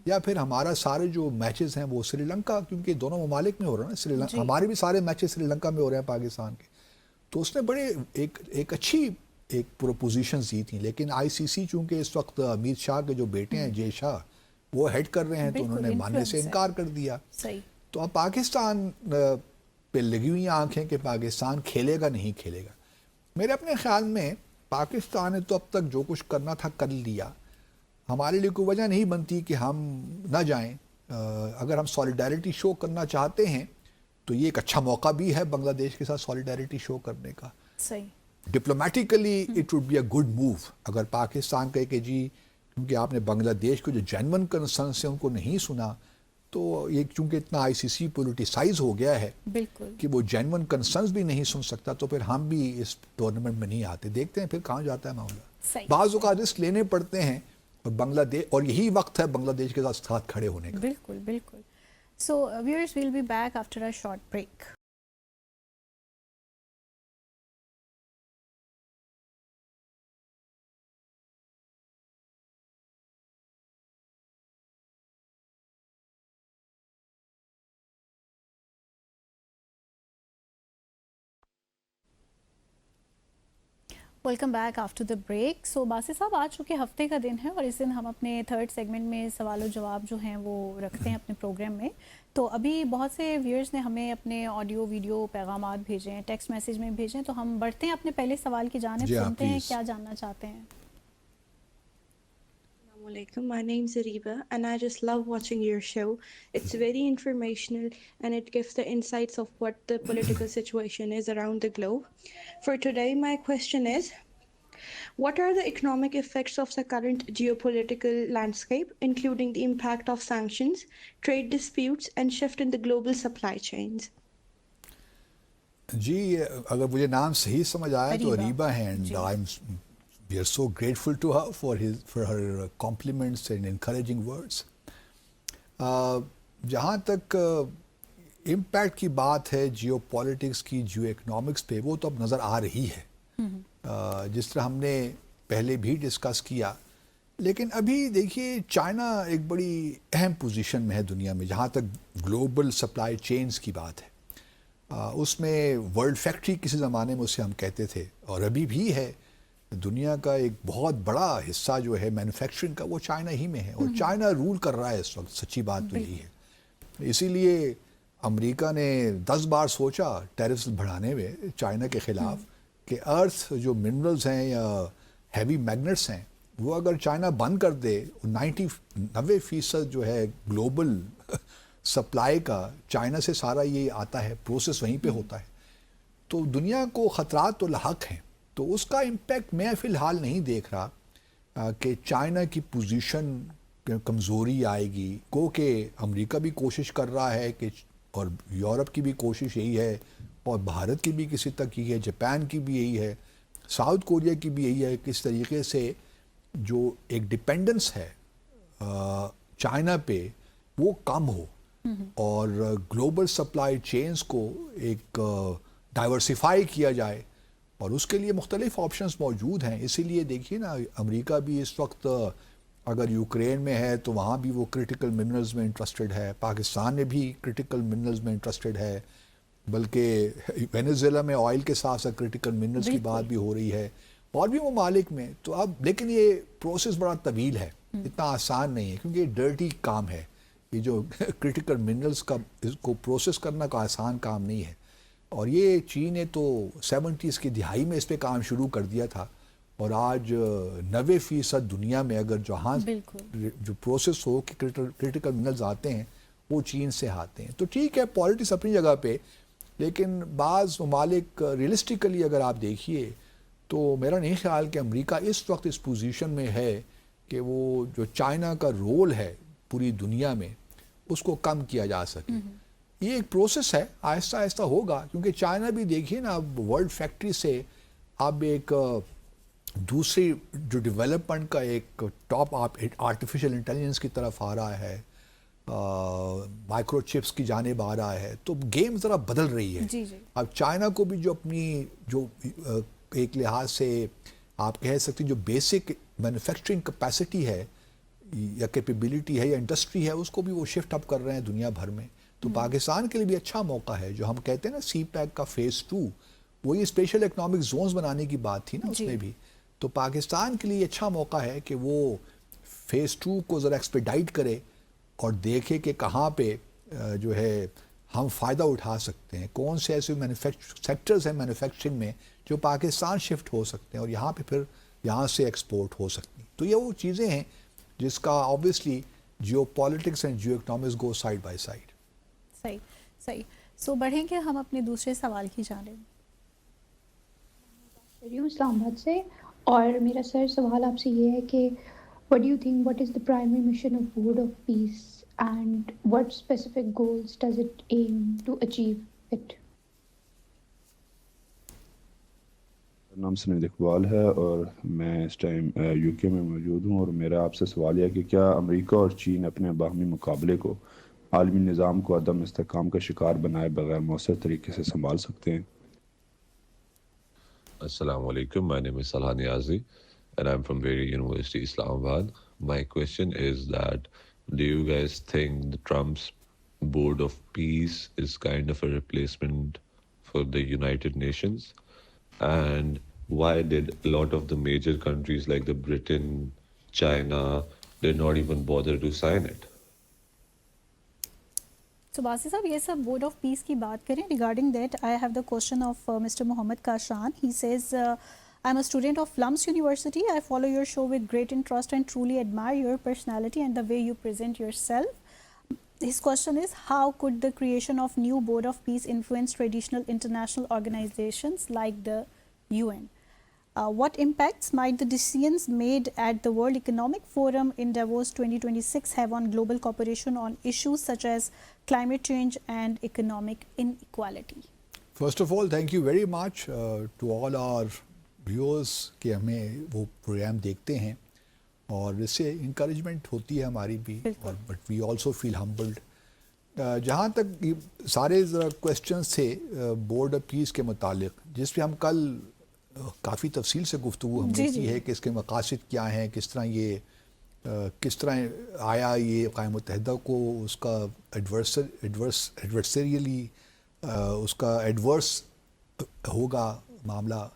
یا پھر ہمارا سارے جو میچز ہیں وہ سری لنکا, کیونکہ دونوں ممالک میں ہو رہا ہے نا, ہمارے بھی سارے میچز سری لنکا میں ہو رہے ہیں پاکستان کے. تو اس نے بڑے ایک اچھی ایک پروپوزیشنز دی تھیں. لیکن ICC چونکہ اس وقت امیر شاہ کے جو بیٹے ہیں جے شاہ وہ ہیڈ کر رہے ہیں, تو انہوں نے ماننے سے انکار کر دیا. تو اب پاکستان پہ لگی ہوئی آنکھیں کہ پاکستان کھیلے گا نہیں کھیلے گا. میرے اپنے خیال میں پاکستان نے تو اب تک جو کچھ کرنا تھا کر لیا. ہمارے لیے کوئی وجہ نہیں بنتی کہ ہم نہ جائیں. اگر ہم سالیڈیرٹی شو کرنا چاہتے ہیں تو یہ ایک اچھا موقع بھی ہے بنگلہ دیش کے ساتھ سالیڈیرٹی شو کرنے کا. Diplomatically it would be a good move اگر پاکستان کہے کہ جی کیونکہ آپ نے بنگلہ دیش کو جو جینون کنسرنس ہیں ان کو نہیں سنا, تو یہ چونکہ اتنا ICC پولیٹیسائز ہو گیا ہے کہ وہ جینون کنسرنس بھی نہیں سن سکتا, تو پھر ہم بھی اس ٹورنامنٹ میں نہیں آتے. دیکھتے ہیں پھر کہاں جاتا ہے معاملہ. بعض اوقات رسک لینے پڑتے ہیں, اور بنگلہ دیش، اور یہی وقت ہے بنگلہ دیش کے ساتھ کھڑے ہونے کا. بالکل بالکل. So viewers will be back after a short break. Welcome back after the break. So Basit Sahib, آج چونکہ ہفتے کا دن ہے اور اس دن ہم اپنے تھرڈ سیگمنٹ میں سوال و جواب جو ہیں وہ رکھتے ہیں اپنے پروگرام میں. تو ابھی بہت سے ویورز نے ہمیں اپنے آڈیو ویڈیو پیغامات بھیجے ہیں، ٹیکسٹ میسیج میں بھیجے ہیں، تو ہم بڑھتے ہیں اپنے پہلے سوال کی جانب. جی ہاں، سنتے ہیں please. کیا جاننا چاہتے ہیں. Assalamualaikum. My name's Ariba and I just love watching your show. It's very informational and it gives the insights of what the political situation is around the globe. For today, my question is, what are the economic effects of the current geopolitical landscape, including the impact of sanctions, trade disputes, and shift in the global supply chains? جی اگر مجھے نام صحیح سمجھ آیا تو اریبا ہیں، and we are so grateful to her for her compliments and encouraging words. جہاں تک امپیکٹ کی بات ہے جیو پالیٹکس کی جیو اکنامکس پہ، وہ تو اب نظر آ رہی ہے، جس طرح ہم نے پہلے بھی ڈسکس کیا. لیکن ابھی دیکھیے چائنا ایک بڑی اہم پوزیشن میں ہے دنیا میں جہاں تک گلوبل سپلائی چینز کی بات ہے. اس میں ورلڈ فیکٹری کسی زمانے میں اسے ہم کہتے تھے، اور ابھی بھی ہے. دنیا کا ایک بہت بڑا حصہ جو ہے مینوفیکچرنگ کا وہ چائنا ہی میں ہے، اور چائنا رول کر رہا ہے اس وقت. سچی بات تو یہی ہے. اسی لیے امریکہ نے 10 بار سوچا ٹیرفز بڑھانے میں چائنا کے خلاف، کہ ارتھ جو منرلز ہیں یا ہیوی میگنٹس ہیں وہ اگر چائنا بند کر دے، 90% جو ہے گلوبل سپلائی کا چائنا سے سارا یہ آتا ہے، پروسیس وہیں پہ ہوتا ہے، تو دنیا کو خطرات تو لاحق ہیں. تو اس کا امپیکٹ میں فی الحال نہیں دیکھ رہا کہ چائنا کی پوزیشن کمزوری آئے گی. گو کہ امریکہ بھی کوشش کر رہا ہے کہ، اور یورپ کی بھی کوشش یہی ہے، اور بھارت کی بھی کسی تک یہی ہے، جاپان کی بھی یہی ہے، ساؤتھ کوریا کی بھی یہی ہے، کس طریقے سے جو ایک ڈپینڈنس ہے چائنا پہ وہ کم ہو اور گلوبل سپلائی چینز کو ایک ڈائیورسیفائی کیا جائے. اور اس کے لیے مختلف آپشنز موجود ہیں. اسی لیے دیکھیے نا، امریکہ بھی اس وقت اگر یوکرین میں ہے تو وہاں بھی وہ کرٹیکل منرلز میں انٹرسٹڈ ہے. پاکستان میں بھی کرٹیکل منرلز میں انٹرسٹڈ ہے، بلکہ وینیزویلا میں آئل کے ساتھ ساتھ کرٹیکل منرلز کی بات بھی ہو رہی ہے، اور بھی ممالک میں. تو اب لیکن یہ پروسیس بڑا طویل ہے، اتنا آسان نہیں ہے، کیونکہ یہ ڈرٹی کام ہے. یہ جو کرٹیکل منرلز کا اس کو پروسیس کرنا کا آسان کام نہیں ہے. اور یہ چین نے تو 70s کی دہائی میں اس پہ کام شروع کر دیا تھا، اور آج 90% دنیا میں اگر جہاں جو پروسیس ہو کہ کرٹیکل منرلز آتے ہیں وہ چین سے آتے ہیں. تو ٹھیک ہے، پالیٹکس اپنی جگہ پہ، لیکن بعض ممالک ریئلسٹیکلی اگر آپ دیکھیے تو میرا نہیں خیال کہ امریکہ اس وقت اس پوزیشن میں ہے کہ وہ جو چائنا کا رول ہے پوری دنیا میں اس کو کم کیا جا سکے. یہ ایک پروسیس ہے، آہستہ آہستہ ہوگا، کیونکہ چائنا بھی دیکھیے نا اب ورلڈ فیکٹری سے اب ایک دوسری جو ڈیولپمنٹ کا ایک ٹاپ آرٹیفیشل انٹیلیجنس کی طرف آ رہا ہے، مائکرو چپس کی جانب آ رہا ہے. تو گیم ذرا بدل رہی ہے. اب چائنا کو بھی جو اپنی جو ایک لحاظ سے آپ کہہ سکتے ہیں جو بیسک مینوفیکچرنگ کیپیسٹی ہے یا کیپیبلٹی ہے یا انڈسٹری ہے، اس کو بھی وہ شفٹ اپ کر رہے ہیں دنیا بھر میں. تو پاکستان کے لیے بھی اچھا موقع ہے. جو ہم کہتے ہیں نا سی پیک کا فیز 2، وہی اسپیشل اکنامک زونز بنانے کی بات تھی نا اس میں بھی. تو پاکستان کے لیے اچھا موقع ہے کہ وہ فیز 2 کو ذرا ایکسپیڈائٹ کرے اور دیکھے کہ کہاں پہ جو ہے ہم فائدہ اٹھا سکتے ہیں، کون سے ایسے سیکٹرز ہیں مینوفیکچرنگ میں جو پاکستان شفٹ ہو سکتے ہیں اور یہاں پہ پھر یہاں سے ایکسپورٹ ہو سکتی ہیں. تو یہ وہ چیزیں ہیں جس کا obviously geopolitics and geoeconomics go side by side. صحیح. سو بڑھیں گے ہم اپنے دوسرے سوال کی جانب. اسلام آباد سے، اور میرا سوال آپ سے یہ ہے کہ what do you think, what is the primary mission of Board of Peace and what specific goals does it aim to achieve it? نام سنید اقبال ہے اور میں اس ٹائم یو کے میں موجود ہوں، اور میرا آپ سے سوال یہ ہے کہ کیا امریکہ اور چین اپنے باہمی مقابلے کو عالمی نظام کو عدم استحکام کا شکار بنائے بغیر مؤثر طریقے سے سنبھال سکتے ہیں؟ Assalamu alaikum. My name is Salah Niazi and I'm from Very University, Islamabad. My question is that do you guys think the Trump's Board of Peace is kind of a replacement for the United Nations? And why did a lot of the major countries like the Britain, China, did not even bother to sign it? So Basi sahab, یہ سب board of peace کی بات کریں. Regarding that I have the question of mister Muhammad Kashan. He says I am a student of LUMS university. I follow your show with great interest and truly admire your personality and the way you present yourself. His question is, how could the creation of new Board of Peace influence traditional international organizations like the UN? What impacts might the decisions made at the World Economic Forum in Davos 2026 have on global cooperation on issues such as climate change and economic inequality? First of all, thank you very much to all our viewers کہ ہمیں وہ programme دیکھتے ہیں اور اس سے encouragement ہوتی ہے ہماری بھی، اور but we also feel humbled. جہاں تک سارے ذرا کویسچنس تھے بورڈ آف پیس کے متعلق، جس پہ ہم کل کافی تفصیل سے گفتگو ہم نے کی ہے کہ اس کے مقاصد کیا ہیں، کس طرح یہ کس طرح آیا یہ اقوام متحدہ کو اس کا ایڈورسریلی اس کا ایڈورس ہوگا معاملہ،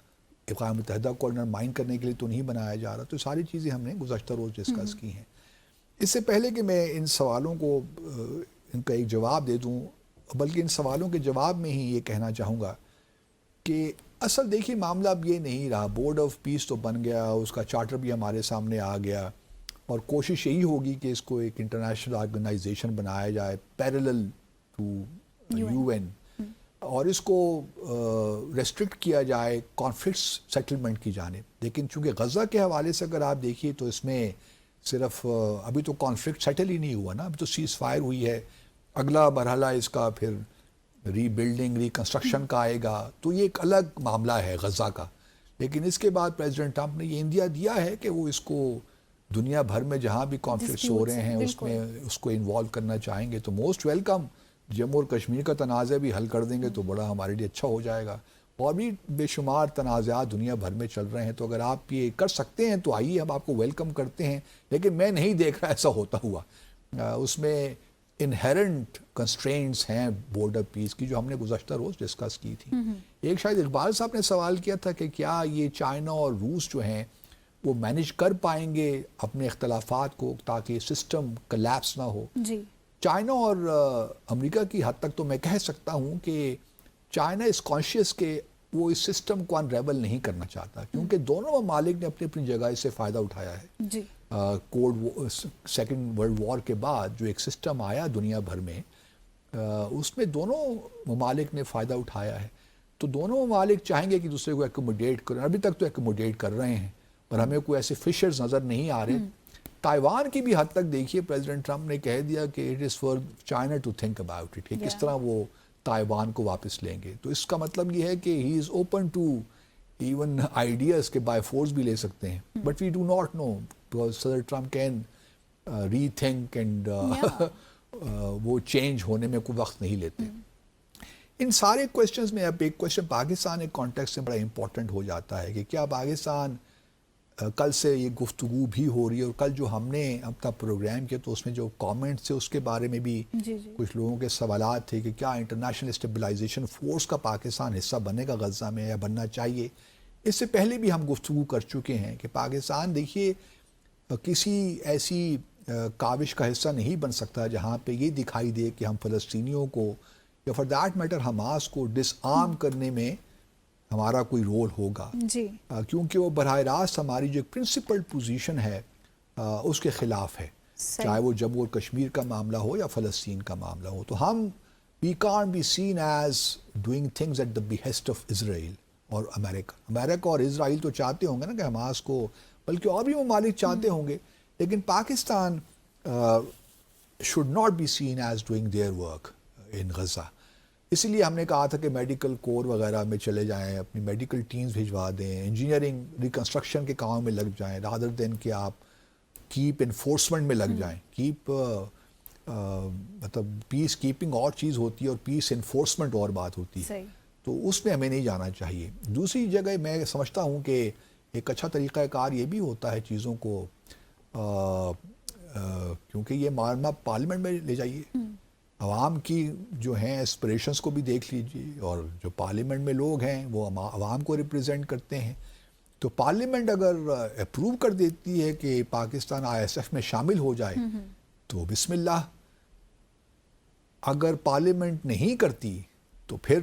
اقوام متحدہ کو انڈرمائن کرنے کے لیے تو نہیں بنایا جا رہا. تو ساری چیزیں ہم نے گزشتہ روز ڈسکس کی ہیں. اس سے پہلے کہ میں ان سوالوں کو ان کا ایک جواب دے دوں، بلکہ ان سوالوں کے جواب میں ہی یہ کہنا چاہوں گا کہ اصل دیکھیے معاملہ اب یہ نہیں رہا. بورڈ آف پیس تو بن گیا، اس کا چارٹر بھی ہمارے سامنے آ گیا، اور کوشش یہی ہوگی کہ اس کو ایک انٹرنیشنل آرگنائزیشن بنایا جائے پیرلل ٹو یو این، اور اس کو ریسٹرکٹ کیا جائے کانفلکٹس سیٹلمنٹ کی جانب. لیکن چونکہ غزہ کے حوالے سے اگر آپ دیکھیے تو اس میں صرف ابھی تو کانفلکٹ سیٹل ہی نہیں ہوا نا، ابھی تو سیز فائر ہوئی ہے. اگلا مرحلہ اس کا پھر ری بلڈنگ ریکنسٹرکشن کا آئے گا، تو یہ ایک الگ معاملہ ہے غزہ کا. لیکن اس کے بعد پریزیڈنٹ ٹرمپ نے یہ اندیا دیا ہے کہ وہ اس کو دنیا بھر میں جہاں بھی کانفلکٹس ہو رہے ہیں اس میں اس کو انوالو کرنا چاہیں گے تو موسٹ ویلکم. جموں اور کشمیر کا تنازع بھی حل کر دیں گے تو بڑا ہمارے لیے اچھا ہو جائے گا. اور بھی بے شمار تنازعات دنیا بھر میں چل رہے ہیں، تو اگر آپ یہ کر سکتے ہیں تو آئیے، ہم آپ کو ویلکم کرتے ہیں. لیکن میں نہیں دیکھ رہا ایسا ہوتا ہوا. اس میں انہیرنٹ کنسٹرینٹس ہیں بورڈ آف پیس کی جو ہم نے گزشتہ روز ڈسکس کی تھی. ایک شاید اقبال صاحب نے سوال کیا تھا کہ کیا یہ چائنا اور روس جو ہیں وہ مینیج کر پائیں گے اپنے اختلافات کو تاکہ سسٹم کلیپس نہ ہو. جی چائنا اور امریکہ کی حد تک تو میں کہہ سکتا ہوں کہ چائنا اس کانشیس کہ وہ اس سسٹم کو انریول نہیں کرنا چاہتا، کیونکہ دونوں ممالک نے اپنی اپنی جگہ اس سے فائدہ اٹھایا ہے. جی سیکنڈ ورلڈ وار کے بعد جو ایک سسٹم آیا دنیا بھر میں، اس میں دونوں ممالک نے فائدہ اٹھایا ہے. تو دونوں ممالک چاہیں گے کہ دوسرے کو ایکوموڈیٹ کریں. ابھی تک تو ایکوموڈیٹ کر رہے ہیں، اور ہمیں کوئی ایسے فشرز نظر نہیں آ رہے. تائیوان کی بھی حد تک دیکھیے پریزیڈنٹ ٹرمپ نے کہہ دیا کہ it is for China to think about it, کہ کس طرح وہ تائیوان کو واپس لیں گے. تو اس کا مطلب یہ ہے کہ he is open to even ideas کہ بائی فورس بھی لے سکتے ہیں. But we do not know because صدر Trump can rethink and وہ چینج ہونے میں کوئی وقت نہیں لیتے. ان سارے کویسچنز میں اب ایک کویسچن پاکستان ایک کانٹیکسٹ سے بڑا امپورٹنٹ ہو جاتا ہے کہ کیا پاکستان، کل سے یہ گفتگو بھی ہو رہی ہے اور کل جو ہم نے اپنا پروگرام کیا تو اس میں جو کامنٹس تھے اس کے بارے میں بھی کچھ لوگوں کے سوالات تھے کہ کیا انٹرنیشنل اسٹیبلائزیشن فورس کا پاکستان حصہ بنے گا غزہ میں یا بننا چاہیے. اس سے پہلے بھی ہم گفتگو کر چکے ہیں کہ پاکستان دیکھیے کسی ایسی کاوش کا حصہ نہیں بن سکتا جہاں پہ یہ دکھائی دے کہ ہم فلسطینیوں کو یا فار دیٹ میٹر حماس کو ڈس آرم کرنے میں ہمارا کوئی رول ہوگا. جی کیونکہ وہ براہ راست ہماری جو پرنسپل پوزیشن ہے اس کے خلاف ہے، چاہے وہ جموں اور کشمیر کا معاملہ ہو یا فلسطین کا معاملہ ہو. تو ہم we can't be seen as doing things at the behest of Israel اور امریکہ اور اسرائیل تو چاہتے ہوں گے نا کہ حماس کو، بلکہ اور بھی ممالک چاہتے ہوں گے، لیکن Pakistan should not be seen as doing their work in Gaza. اسی لیے ہم نے کہا تھا کہ میڈیکل کور وغیرہ میں چلے جائیں, اپنی میڈیکل ٹیمز بھجوا دیں, انجینئرنگ ریکنسٹرکشن کے کام میں لگ جائیں, رادر دین کہ آپ کیپ انفورسمنٹ میں لگ جائیں. کیپ مطلب پیس کیپنگ اور چیز ہوتی ہے اور پیس انفورسمنٹ اور بات ہوتی ہے, صحیح. تو اس میں ہمیں نہیں جانا چاہیے. دوسری جگہ میں سمجھتا ہوں کہ ایک اچھا طریقہ کار یہ بھی ہوتا ہے چیزوں کو, کیونکہ یہ معاملہ پارلیمنٹ میں لے جائیے, عوام کی جو ہیں اسپریشنز کو بھی دیکھ لیجیے, اور جو پارلیمنٹ میں لوگ ہیں وہ عوام کو ریپرزینٹ کرتے ہیں. تو پارلیمنٹ اگر اپروو کر دیتی ہے کہ پاکستان ISF میں شامل ہو جائے تو بسم اللہ. اگر پارلیمنٹ نہیں کرتی تو پھر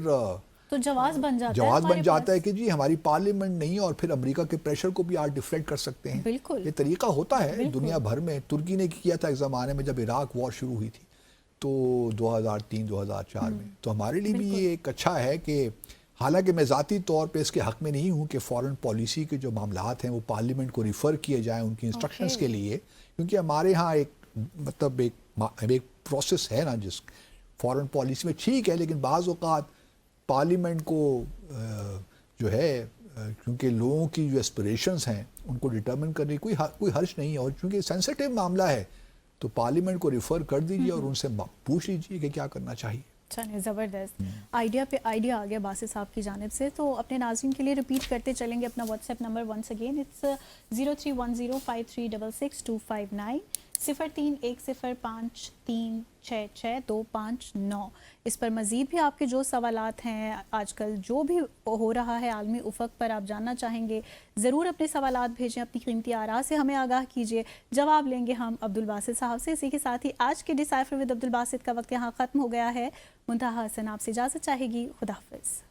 تو جواز بن جاتا جواز ہے بن جاتا ہے کہ جی ہماری پارلیمنٹ نہیں, اور پھر امریکہ کے پریشر کو بھی آپ ڈیفلیکٹ کر سکتے ہیں. بالکل یہ طریقہ ہوتا ہے دنیا بھر میں. ترکی نے کیا تھا ایک زمانے میں جب عراق وار شروع ہوئی تھی تو 2003-2004 میں. تو ہمارے لیے بھی یہ ایک اچھا ہے کہ حالانکہ میں ذاتی طور پہ اس کے حق میں نہیں ہوں کہ فارن پالیسی کے جو معاملات ہیں وہ پارلیمنٹ کو ریفر کیے جائیں ان کی انسٹرکشنز کے لیے, کیونکہ ہمارے ہاں ایک مطلب ایک پروسیس ہے نا جس فارن پالیسی میں ٹھیک ہے, لیکن بعض اوقات پارلیمنٹ کو جو ہے کیونکہ لوگوں کی جو اسپریشنز ہیں ان کو ڈٹرمن کرنے کی کوئی حرج نہیں ہے, اور چونکہ سینسٹیو معاملہ ہے تو پارلیمنٹ کو ریفر کر دیجیے اور ان سے پوچھ لیجیے کہ کیا کرنا چاہیے. چلیں زبردست آئیڈیا پہ آئیڈیا آ گیا باسط صاحب کی جانب سے. تو اپنے ناظرین کے لیے ریپیٹ کرتے چلیں گے اپنا WhatsApp number once again, it's 031053666259 031053662559. اس پر مزید بھی آپ کے جو سوالات ہیں, آج کل جو بھی ہو رہا ہے عالمی افق پر آپ جاننا چاہیں گے, ضرور اپنے سوالات بھیجیں, اپنی قیمتی آراء سے ہمیں آگاہ کیجیے. جواب لیں گے ہم عبدالباسط صاحب سے. اسی کے ساتھ ہی آج کے ڈیسائفر ود عبدالباسط کا وقت یہاں ختم ہو گیا ہے. منتہا حسن آپ سے اجازت چاہے گی. خدا حافظ.